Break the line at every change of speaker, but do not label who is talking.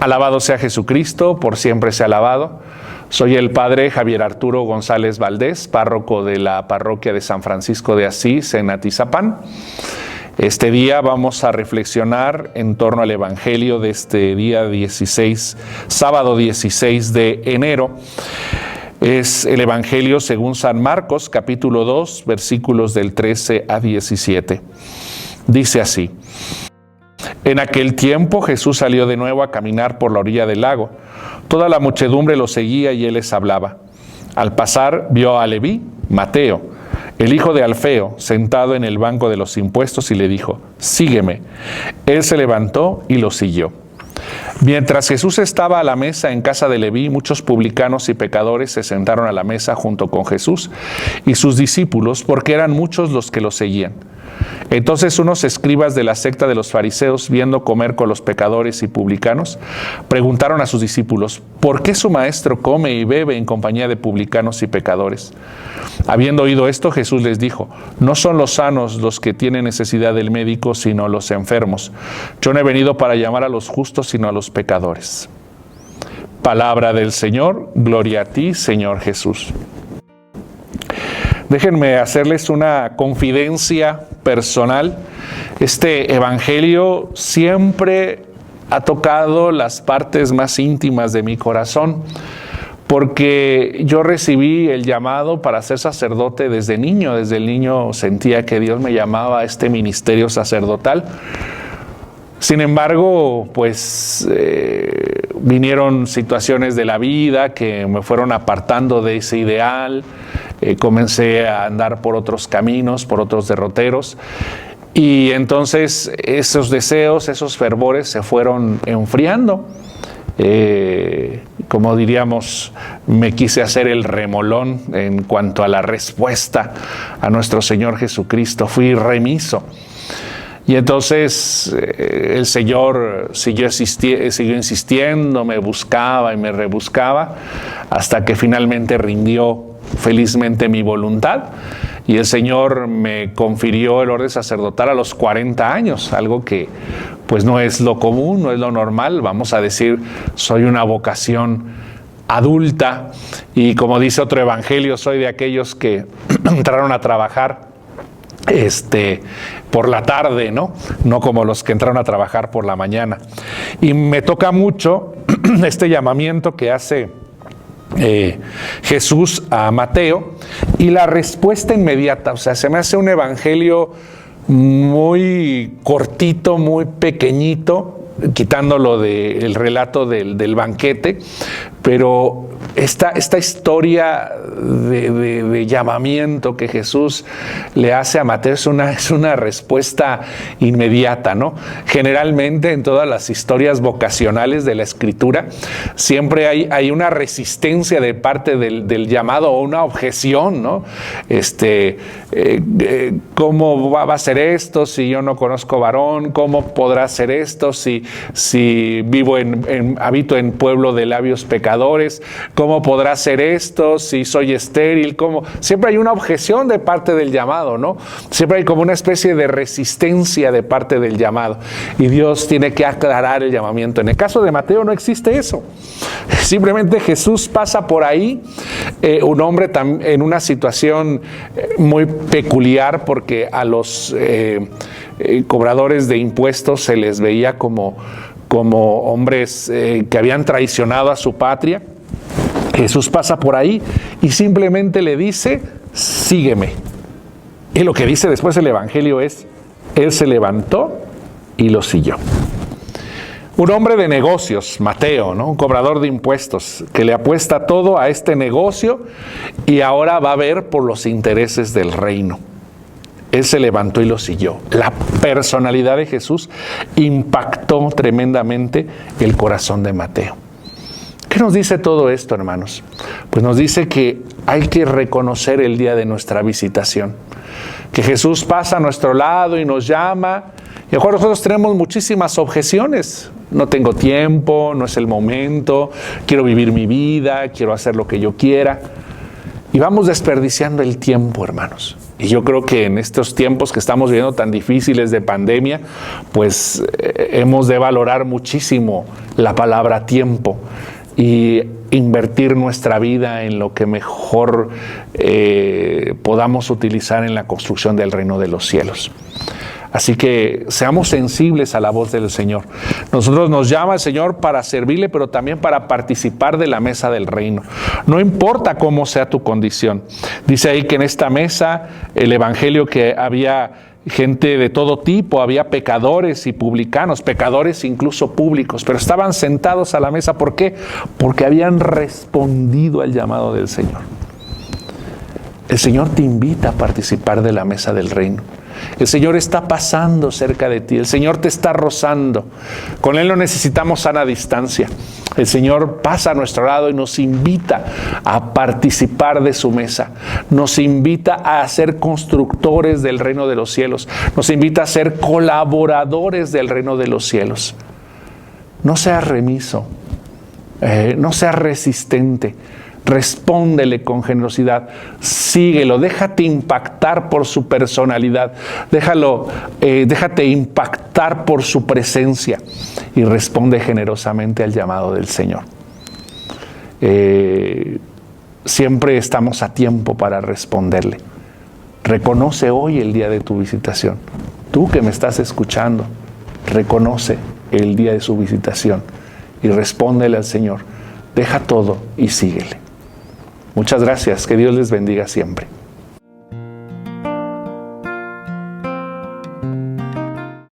Alabado sea Jesucristo, por siempre sea alabado. Soy el padre Javier Arturo González Valdés, párroco de la parroquia de San Francisco de Asís en Atizapán. Este día vamos a reflexionar en torno al Evangelio de este día 16, sábado 16 de enero. Es el Evangelio según San Marcos, capítulo 2, versículos del 13 a 17. Dice así: En aquel tiempo Jesús salió de nuevo a caminar por la orilla del lago. Toda la muchedumbre lo seguía y él les hablaba. Al pasar vio a Leví, Mateo, el hijo de Alfeo, sentado en el banco de los impuestos y le dijo: Sígueme. Él se levantó y lo siguió. Mientras Jesús estaba a la mesa en casa de Leví, muchos publicanos y pecadores se sentaron a la mesa junto con Jesús y sus discípulos, porque eran muchos los que lo seguían. Entonces unos escribas de la secta de los fariseos, viendo comer con los pecadores y publicanos, preguntaron a sus discípulos: ¿por qué su maestro come y bebe en compañía de publicanos y pecadores? Habiendo oído esto, Jesús les dijo: no son los sanos los que tienen necesidad del médico, sino los enfermos. Yo no he venido para llamar a los justos, sino a los pecadores. Palabra del Señor. Gloria a ti, Señor Jesús. Déjenme hacerles una confidencia personal. Este evangelio siempre ha tocado las partes más íntimas de mi corazón, porque yo recibí el llamado para ser sacerdote desde niño. Desde el niño sentía que Dios me llamaba a este ministerio sacerdotal. Sin embargo, pues vinieron situaciones de la vida que me fueron apartando de ese ideal. Comencé a andar por otros caminos, por otros derroteros, y entonces esos deseos, esos fervores se fueron enfriando. Como diríamos, me quise hacer el remolón en cuanto a la respuesta a nuestro Señor Jesucristo. Fui remiso. Y entonces el Señor siguió insistiendo, me buscaba y me rebuscaba, hasta que finalmente rindió felizmente mi voluntad, y el Señor me confirió el orden sacerdotal a los 40 años, algo que pues no es lo común, no es lo normal. Vamos a decir, soy una vocación adulta, y como dice otro evangelio, soy de aquellos que entraron a trabajar por la tarde, ¿no? No como los que entraron a trabajar por la mañana. Y me toca mucho este llamamiento que hace Jesús a Mateo, y la respuesta inmediata. O sea, se me hace un evangelio muy cortito, muy pequeñito, quitándolo del relato del banquete, pero esta historia de llamamiento que Jesús le hace a Mateo es una respuesta inmediata, ¿no? Generalmente en todas las historias vocacionales de la Escritura siempre hay una resistencia de parte del llamado, o una objeción, ¿no? ¿Cómo va a ser esto si yo no conozco varón? ¿Cómo podrá ser esto si vivo habito en pueblo de labios pecadores? ¿Cómo podrá ser esto si soy estéril? Siempre hay una objeción de parte del llamado, ¿no? Siempre hay como una especie de resistencia de parte del llamado, y Dios tiene que aclarar el llamamiento. En el caso de Mateo no existe eso. Simplemente Jesús pasa por ahí, un hombre en una situación muy peculiar, porque a los cobradores de impuestos se les veía como hombres que habían traicionado a su patria. Jesús pasa por ahí y simplemente le dice: sígueme. Y lo que dice después el evangelio es: él se levantó y lo siguió. Un hombre de negocios, Mateo, ¿no? Un cobrador de impuestos, que le apuesta todo a este negocio y ahora va a ver por los intereses del reino. Él se levantó y lo siguió. La personalidad de Jesús impactó tremendamente el corazón de Mateo. ¿Qué nos dice todo esto, hermanos? Pues nos dice que hay que reconocer el día de nuestra visitación, que Jesús pasa a nuestro lado y nos llama, y a lo mejor nosotros tenemos muchísimas objeciones. No tengo tiempo, no es el momento, quiero vivir mi vida, quiero hacer lo que yo quiera, y vamos desperdiciando el tiempo, hermanos. Y yo creo que en estos tiempos que estamos viviendo tan difíciles de pandemia, pues hemos de valorar muchísimo la palabra tiempo y invertir nuestra vida en lo que mejor podamos utilizar en la construcción del reino de los cielos. Así que seamos sensibles a la voz del Señor. Nosotros nos llama el Señor para servirle, pero también para participar de la mesa del reino. No importa cómo sea tu condición. Dice ahí que en esta mesa, el evangelio, que había gente de todo tipo, había pecadores y publicanos, pecadores incluso públicos, pero estaban sentados a la mesa. ¿Por qué? Porque habían respondido al llamado del Señor. El Señor te invita a participar de la mesa del reino. El Señor está pasando cerca de ti, el Señor te está rozando. Con Él no necesitamos sana distancia. El Señor pasa a nuestro lado y nos invita a participar de su mesa. Nos invita a ser constructores del reino de los cielos. Nos invita a ser colaboradores del reino de los cielos. No seas remiso, no seas resistente. Respóndele con generosidad, síguelo, déjate impactar por su personalidad, déjate impactar por su presencia y responde generosamente al llamado del Señor. Siempre estamos a tiempo para responderle. Reconoce hoy el día de tu visitación. Tú que me estás escuchando, reconoce el día de su visitación y respóndele al Señor. Deja todo y síguele. Muchas gracias. Que Dios les bendiga siempre.